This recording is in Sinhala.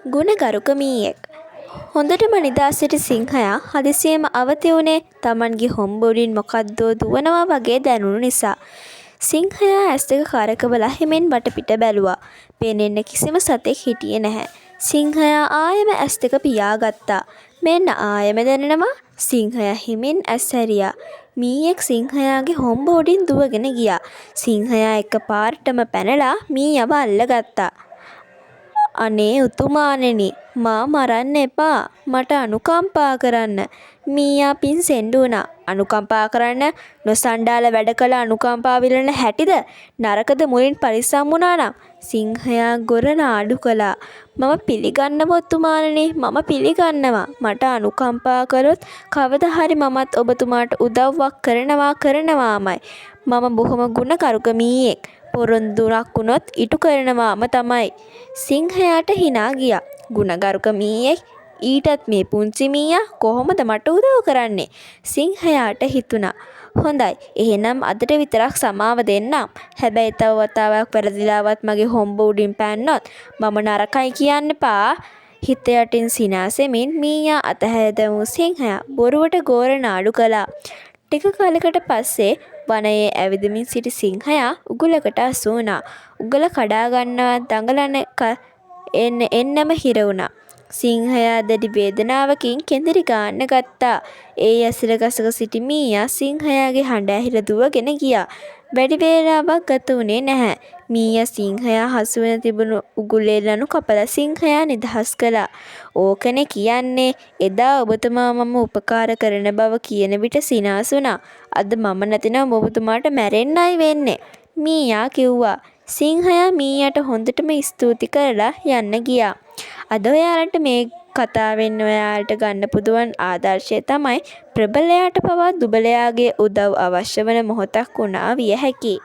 ගුණගරුක මීයෙක්. හොඳටම නිදා සිටි සිංහයා හදිසියෙම අවදි වුණේ තමන්ගේ හොම්බුරින් මොකක්දෝ දුවනවා වගේ දැනුණු නිසා. සිංහයා ඇස් දෙක කරකවලා හිමෙන් වටපිට බැලුවා. පෙනෙන්න කිසිම සතෙක් හිටියේ නැහැ. සිංහයා ආයෙම ඇස් දෙක පියාගත්තා. මෙන්න ආයෙම දැනෙනවා. සිංහයා හිමෙන් ඇස් ඇරියා. මීයෙක් සිංහයාගේ හොම්බ උඩින් දුවගෙන ගියා. සිංහයා එකපාරටම පැනලා මීයව අල්ලගත්තා. අනේ උතුමාණෙනි, මා මරන්න එපා. මට අනුකම්පා කරන්න. මීයා පින්සෙන්ඩු වුණා. අනුකම්පා කරන්න නොසණ්ඩාල වැඩ කළ අනුකම්පා විලන හැටිද? නරකද මුලින් පරිස්සම් වුණා නම්? සිංහයා ගොරනාඩු කළා. මම පිළිගන්නවා උතුමාණෙනි, මම පිළිගන්නවා. මට අනුකම්පා කරොත් කවදා හරි මමත් ඔබතුමාට උදව්වක් කරනවාමයි. මම බොහොම ගුණකරුක මීයෙක්. පොරොන්දුවක් වුණොත් ඉටු කරනවාම තමයි. සිංහයාට හිනා ගියා. ගුණගරුක මීයෙක් ඊටත් මේ පුංචි මීයා කොහොමද මට උදව් කරන්නේ? සිංහයාට හිතුණා. හොඳයි, එහෙනම් අදට විතරක් සමාව දෙන්නම්. හැබැයි තව වතාවක් වැරදිලාවත් මගේ හොම්බ උඩින් පැන්නොත් මම නරකයි කියන්න එපා. හිත යටින් සිනාසෙමින් මීයා අතහැර දැමූ සිංහයා බොරුවට ගෝරනාඩු කළා. ටික කාලයකට පස්සේ වනයේ ඇවිදමින් සිටි සිංහයා උගුලකට අසු වුණා. උගල කඩා ගන්නවා දඟලන එන්නම හිර වුණා. සිංහයා දැඩි වේදනාවකින් කෙඳිරි ගන්න ගත්තා. ඒ ඇසල ගසක සිටි මීයා සිංහයාගේ හඬ ඇහිලා දුවගෙන ගියා. වැඩි වේලාවක් ගත වුණේ නැහැ. මීයා සිංහයා හසු වෙන තිබුණු උගුලේ ලනු කපලා සිංහයා නිදහස් කළා. ඕකනේ කියන්නේ, එදා ඔබතුමා මම උපකාර කරන බව කියන විට සිනාසුණා. අද මම නැතිනම් ඔබතුමාට මැරෙන්නයි වෙන්නේ, මීයා කිව්වා. සිංහයා මීයාට හොඳටම ස්තුති කරලා යන්න ගියා. අද ඔයාලට මේ කතාවෙන් ඔයාලට ගන්න පුදුවන් ආදර්ශය තමයි ප්‍රබලයාට පවා දුබලයාගේ උදව් අවශ්‍ය වන මොහොතක් වුණා විය හැකියි.